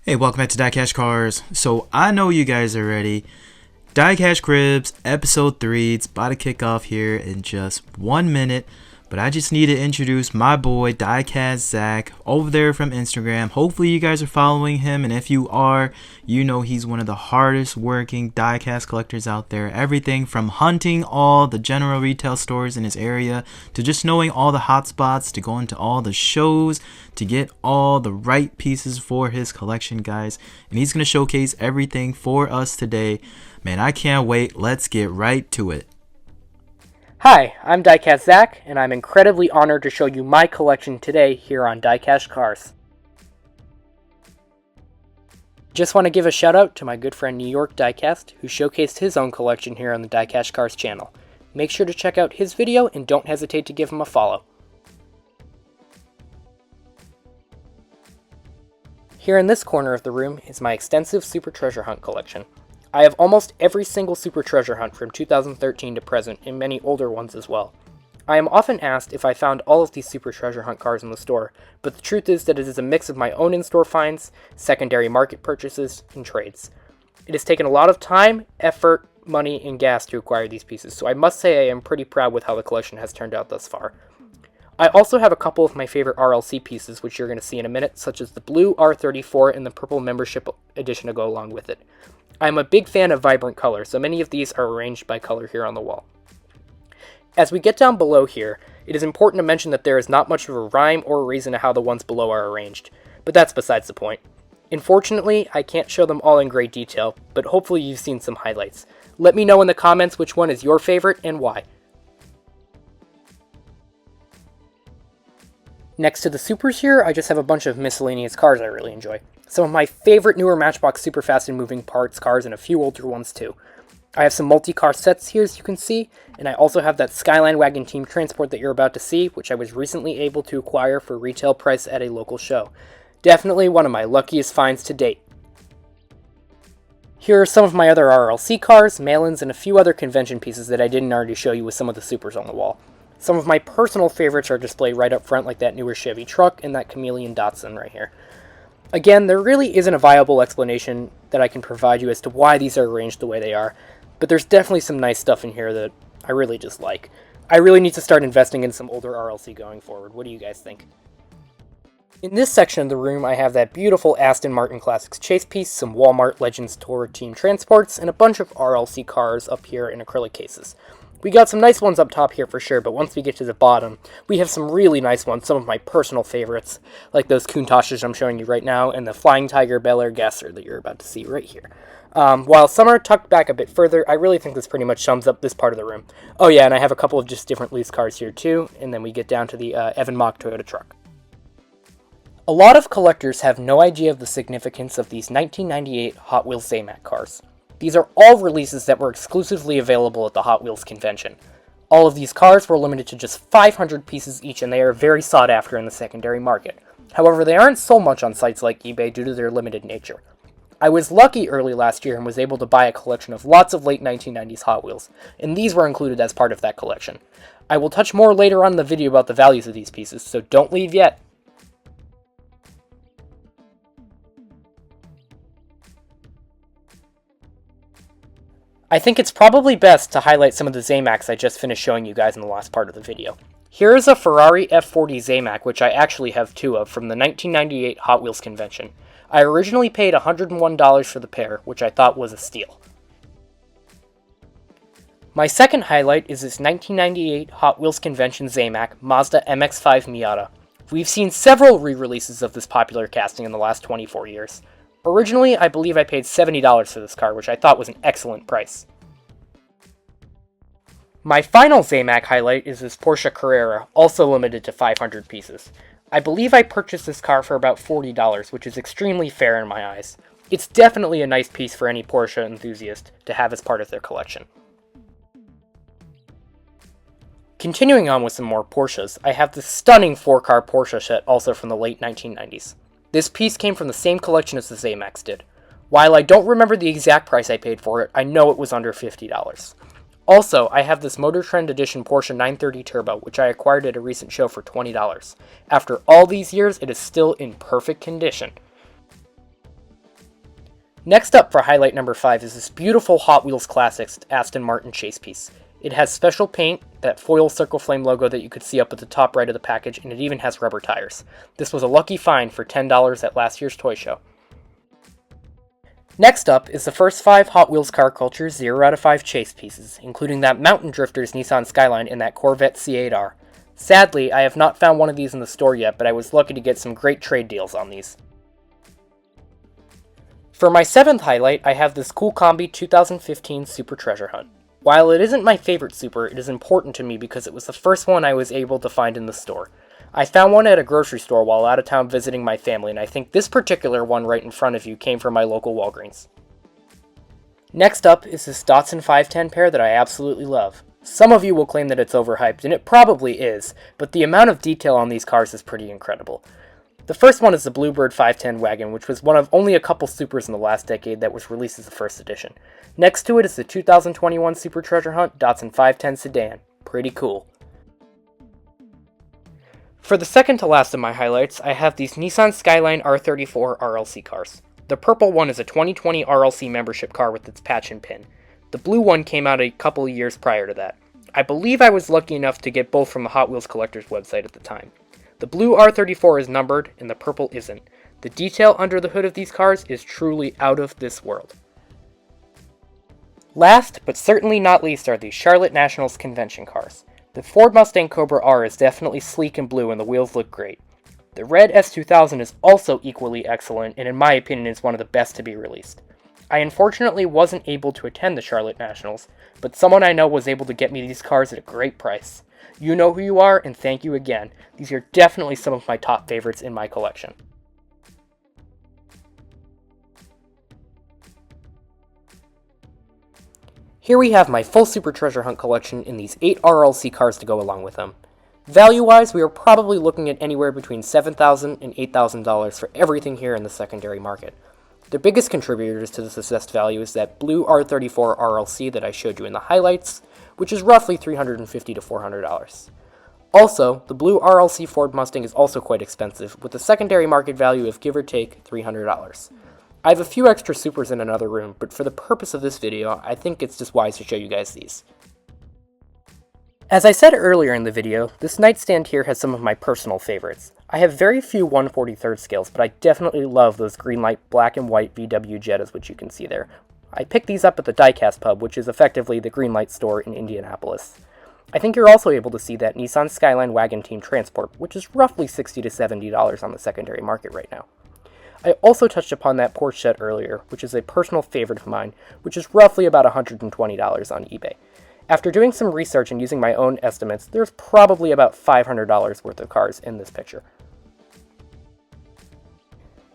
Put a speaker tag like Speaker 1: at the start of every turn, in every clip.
Speaker 1: Hey, welcome back to DieCash Cars. So I know you guys are ready. DieCash Cribs episode 3. It's about to kick off here in just 1 minute. But I just need to introduce my boy DiecastZach over there from Instagram. Hopefully you guys are following him, and if you are, you know he's one of the hardest working diecast collectors out there. Everything from hunting all the general retail stores in his area to just knowing all the hot spots, to going to all the shows to get all the right pieces for his collection, guys. And he's going to showcase everything for us today. Man, I can't wait. Let's get right to it.
Speaker 2: Hi, I'm DiecastZach, and I'm incredibly honored to show you my collection today here on DieCash Cars. Just want to give a shout out to my good friend New York Diecast, who showcased his own collection here on the DieCash Cars channel. Make sure to check out his video and don't hesitate to give him a follow. Here in this corner of the room is my extensive Super Treasure Hunt collection. I have almost every single Super Treasure Hunt from 2013 to present, and many older ones as well. I am often asked if I found all of these Super Treasure Hunt cars in the store, but the truth is that it is a mix of my own in-store finds, secondary market purchases, and trades. It has taken a lot of time, effort, money, and gas to acquire these pieces, so I must say I am pretty proud with how the collection has turned out thus far. I also have a couple of my favorite RLC pieces, which you're going to see in a minute, such as the blue R34 and the purple membership edition to go along with it. I'm a big fan of vibrant color, so many of these are arranged by color here on the wall. As we get down below here, it is important to mention that there is not much of a rhyme or reason to how the ones below are arranged, but that's besides the point. Unfortunately, I can't show them all in great detail, but hopefully you've seen some highlights. Let me know in the comments which one is your favorite and why. Next to the Supers here, I just have a bunch of miscellaneous cars I really enjoy. Some of my favorite newer Matchbox super fast and moving parts cars and a few older ones too. I have some multi-car sets here as you can see, and I also have that Skyline wagon team transport that you're about to see, which I was recently able to acquire for retail price at a local show. Definitely one of my luckiest finds to date. Here are some of my other RLC cars, mail-ins, and a few other convention pieces that I didn't already show you with some of the Supers on the wall. Some of my personal favorites are displayed right up front, like that newer Chevy truck and that Chameleon Datsun right here. Again, there really isn't a viable explanation that I can provide you as to why these are arranged the way they are, but there's definitely some nice stuff in here that I really just like. I really need to start investing in some older RLC going forward. What do you guys think? In this section of the room, I have that beautiful Aston Martin Classics chase piece, some Walmart Legends Tour Team transports, and a bunch of RLC cars up here in acrylic cases. We got some nice ones up top here for sure, but once we get to the bottom, we have some really nice ones, some of my personal favorites, like those Countaches I'm showing you right now, and the Flying Tiger Bel Air Gasser that you're about to see right here. While some are tucked back a bit further, I really think this pretty much sums up this part of the room. Oh yeah, and I have a couple of just different loose cars here too, and then we get down to the Evan Mock Toyota truck. A lot of collectors have no idea of the significance of these 1998 Hot Wheels AMAC cars. These are all releases that were exclusively available at the Hot Wheels convention. All of these cars were limited to just 500 pieces each, and they are very sought after in the secondary market. However, they aren't sold much on sites like eBay due to their limited nature. I was lucky early last year and was able to buy a collection of lots of late 1990s Hot Wheels, and these were included as part of that collection. I will touch more later on in the video about the values of these pieces, so don't leave yet. I think it's probably best to highlight some of the AMACs I just finished showing you guys in the last part of the video. Here is a Ferrari F40 AMAC, which I actually have two of, from the 1998 Hot Wheels convention. I originally paid $101 for the pair, which I thought was a steal. My second highlight is this 1998 Hot Wheels convention AMAC Mazda MX-5 Miata. We've seen several re-releases of this popular casting in the last 24 years. Originally, I believe I paid $70 for this car, which I thought was an excellent price. My final AMAC highlight is this Porsche Carrera, also limited to 500 pieces. I believe I purchased this car for about $40, which is extremely fair in my eyes. It's definitely a nice piece for any Porsche enthusiast to have as part of their collection. Continuing on with some more Porsches, I have this stunning 4-car Porsche set also from the late 1990s. This piece came from the same collection as the AMACs did. While I don't remember the exact price I paid for it, I know it was under $50. Also, I have this Motor Trend Edition Porsche 930 Turbo, which I acquired at a recent show for $20. After all these years, it is still in perfect condition. Next up for highlight number 5 is this beautiful Hot Wheels Classics Aston Martin chase piece. It has special paint, that foil circle flame logo that you could see up at the top right of the package, and it even has rubber tires. This was a lucky find for $10 at last year's toy show. Next up is the first 5 Hot Wheels Car Culture 0 out of 5 chase pieces, including that Mountain Drifters Nissan Skyline and that Corvette C8R. Sadly, I have not found one of these in the store yet, but I was lucky to get some great trade deals on these. For my 7th highlight, I have this cool combi 2015 Super Treasure Hunt. While it isn't my favorite Super, it is important to me because it was the first one I was able to find in the store. I found one at a grocery store while out of town visiting my family, and I think this particular one right in front of you came from my local Walgreens. Next up is this Datsun 510 pair that I absolutely love. Some of you will claim that it's overhyped, and it probably is, but the amount of detail on these cars is pretty incredible. The first one is the Bluebird 510 wagon, which was one of only a couple Supers in the last decade that was released as the first edition. Next to it is the 2021 Super Treasure Hunt Datsun 510 sedan. Pretty cool. For the second to last of my highlights, I have these Nissan Skyline R34 RLC cars. The purple one is a 2020 RLC membership car with its patch and pin. The blue one came out a couple of years prior to that. I believe I was lucky enough to get both from the Hot Wheels Collector's website at the time. The blue R34 is numbered, and the purple isn't. The detail under the hood of these cars is truly out of this world. Last, but certainly not least, are these Charlotte Nationals convention cars. The Ford Mustang Cobra R is definitely sleek and blue, and the wheels look great. The red S2000 is also equally excellent, and in my opinion is one of the best to be released. I unfortunately wasn't able to attend the Charlotte Nationals, but someone I know was able to get me these cars at a great price. You know who you are, and thank you again. These are definitely some of my top favorites in my collection. Here we have my full Super Treasure Hunt collection in these 8 RLC cars to go along with them. Value-wise, we are probably looking at anywhere between $7,000 and $8,000 for everything here in the secondary market. The biggest contributors to this assessed value is that blue R34 RLC that I showed you in the highlights, which is roughly $350 to $400. Also, the blue RLC Ford Mustang is also quite expensive, with a secondary market value of give or take $300. I have a few extra Supers in another room, but for the purpose of this video, I think it's just wise to show you guys these. As I said earlier in the video, this nightstand here has some of my personal favorites. I have very few 1/43 scales, but I definitely love those green light black and white VW Jettas, which you can see there. I picked these up at the DieCast pub, which is effectively the green light store in Indianapolis. I think you're also able to see that Nissan Skyline Wagon Team Transport, which is roughly $60 to $70 on the secondary market right now. I also touched upon that Porsche Jet earlier, which is a personal favorite of mine, which is roughly about $120 on eBay. After doing some research and using my own estimates, there's probably about $500 worth of cars in this picture.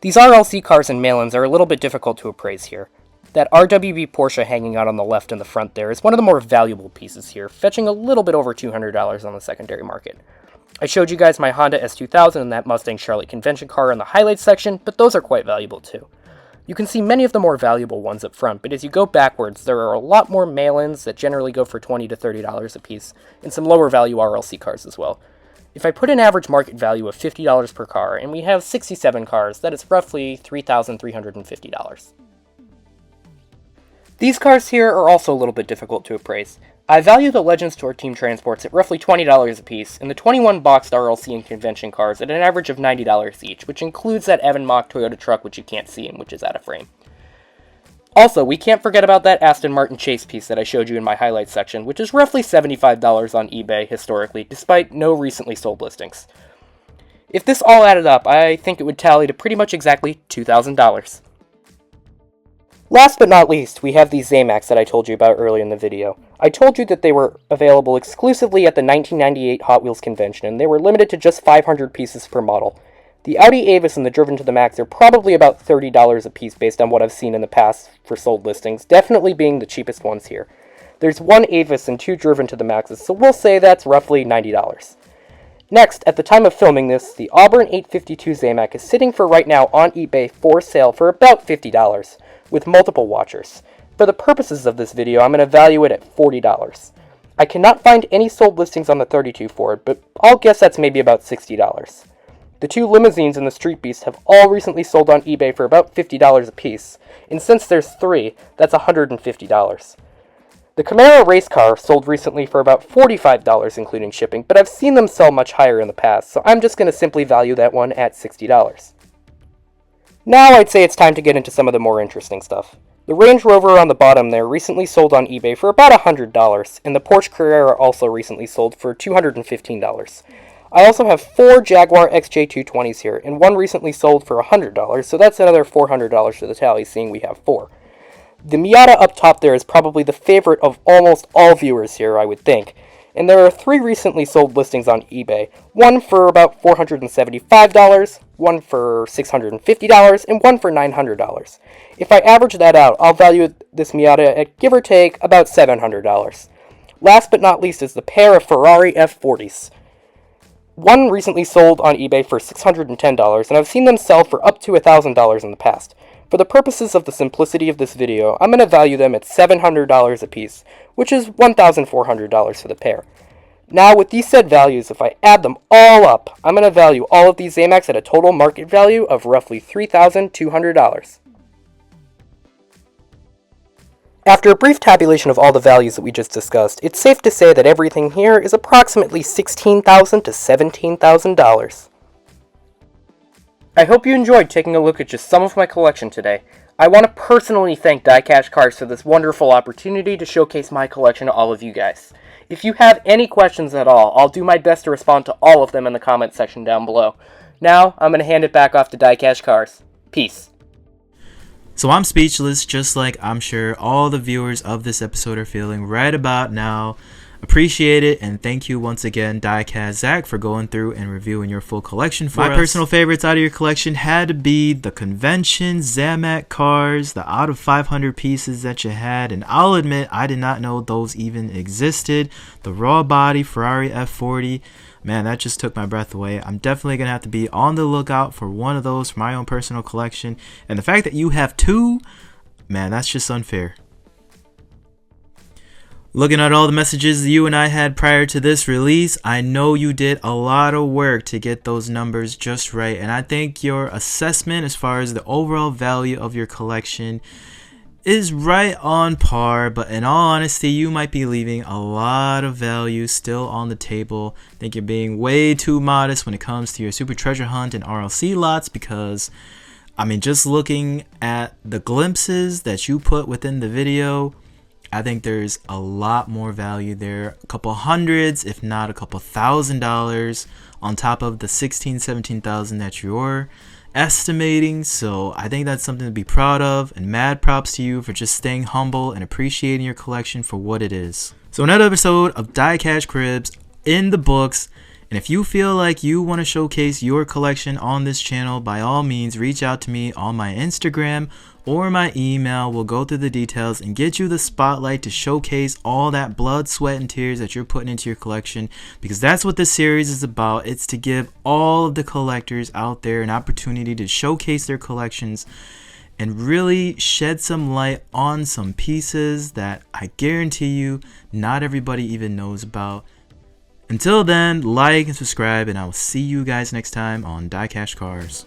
Speaker 2: These RLC cars and mail-ins are a little bit difficult to appraise here. That RWB Porsche hanging out on the left in the front there is one of the more valuable pieces here, fetching a little bit over $200 on the secondary market. I showed you guys my Honda S2000 and that Mustang Charlotte convention car in the highlights section, but those are quite valuable too. You can see many of the more valuable ones up front, but as you go backwards, there are a lot more mail-ins that generally go for $20 to $30 a piece, and some lower value RLC cars as well. If I put an average market value of $50 per car, and we have 67 cars, that is roughly $3,350. These cars here are also a little bit difficult to appraise. I value the Legends Tour Team Transports at roughly $20 a piece, and the 21 boxed RLC and convention cars at an average of $90 each, which includes that Evan Mock Toyota truck which you can't see and which is out of frame. Also, we can't forget about that Aston Martin chase piece that I showed you in my highlights section, which is roughly $75 on eBay historically, despite no recently sold listings. If this all added up, I think it would tally to pretty much exactly $2,000. Last but not least, we have these AMACs that I told you about earlier in the video. I told you that they were available exclusively at the 1998 Hot Wheels convention, and they were limited to just 500 pieces per model. The Audi Avis and the Driven to the Max are probably about $30 a piece based on what I've seen in the past for sold listings, definitely being the cheapest ones here. There's one Avis and 2 Driven to the Maxes, so we'll say that's roughly $90. Next, at the time of filming this, the Auburn 852 AMAC is sitting for right now on eBay for sale for about $50, with multiple watchers. For the purposes of this video, I'm going to value it at $40. I cannot find any sold listings on the 32 for it, but I'll guess that's maybe about $60. The two limousines and the Street Beast have all recently sold on eBay for about $50 a piece, and since there's three, that's $150. The Camaro race car sold recently for about $45 including shipping, but I've seen them sell much higher in the past, so I'm just going to simply value that one at $60. Now I'd say it's time to get into some of the more interesting stuff. The Range Rover on the bottom there recently sold on eBay for about $100, and the Porsche Carrera also recently sold for $215. I also have 4 Jaguar XJ220s here, and one recently sold for $100, so that's another $400 to the tally, seeing we have 4. The Miata up top there is probably the favorite of almost all viewers here, I would think, and there are 3 recently sold listings on eBay, one for about $475, one for $650, and one for $900. If I average that out, I'll value this Miata at give or take about $700. Last but not least is the pair of Ferrari F40s. One recently sold on eBay for $610, and I've seen them sell for up to $1,000 in the past. For the purposes of the simplicity of this video, I'm going to value them at $700 a piece, which is $1,400 for the pair. Now, with these said values, if I add them all up, I'm going to value all of these AMACs at a total market value of roughly $3,200. After a brief tabulation of all the values that we just discussed, it's safe to say that everything here is approximately $16,000 to $17,000. I hope you enjoyed taking a look at just some of my collection today. I want to personally thank DieCash Cars for this wonderful opportunity to showcase my collection to all of you guys. If you have any questions at all, I'll do my best to respond to all of them in the comment section down below. Now, I'm going to hand it back off to DieCash Cars. Peace.
Speaker 1: So I'm speechless, just like I'm sure all the viewers of this episode are feeling right about now. Appreciate it, and thank you once again, DiecastZach, for going through and reviewing your full collection for us. My personal favorites out of your collection had to be the convention AMAC Cars, the out of 500 pieces that you had, and I'll admit I did not know those even existed. The raw body Ferrari F40, man, that just took my breath away. I'm definitely going to have to be on the lookout for one of those for my own personal collection, and the fact that you have 2, man, that's just unfair. Looking at all the messages you and I had prior to this release, I know you did a lot of work to get those numbers just right, and I think your assessment as far as the overall value of your collection is right on par, but in all honesty, you might be leaving a lot of value still on the table. I think you're being way too modest when it comes to your super treasure hunt and RLC lots, because I mean, just looking at the glimpses that you put within the video, I think there's a lot more value there, a couple hundreds, if not a couple $1,000 on top of the 17,000 that you're estimating. So I think that's something to be proud of, and mad props to you for just staying humble and appreciating your collection for what it is. So another episode of DieCash Cribs in the books, and if you feel like you want to showcase your collection on this channel, by all means reach out to me on my Instagram or my email. We'll go through the details and get you the spotlight to showcase all that blood, sweat, and tears that you're putting into your collection, because that's what this series is about. It's to give all of the collectors out there an opportunity to showcase their collections and really shed some light on some pieces that I guarantee you not everybody even knows about. Until then, like and subscribe, and I will see you guys next time on DieCash Cars.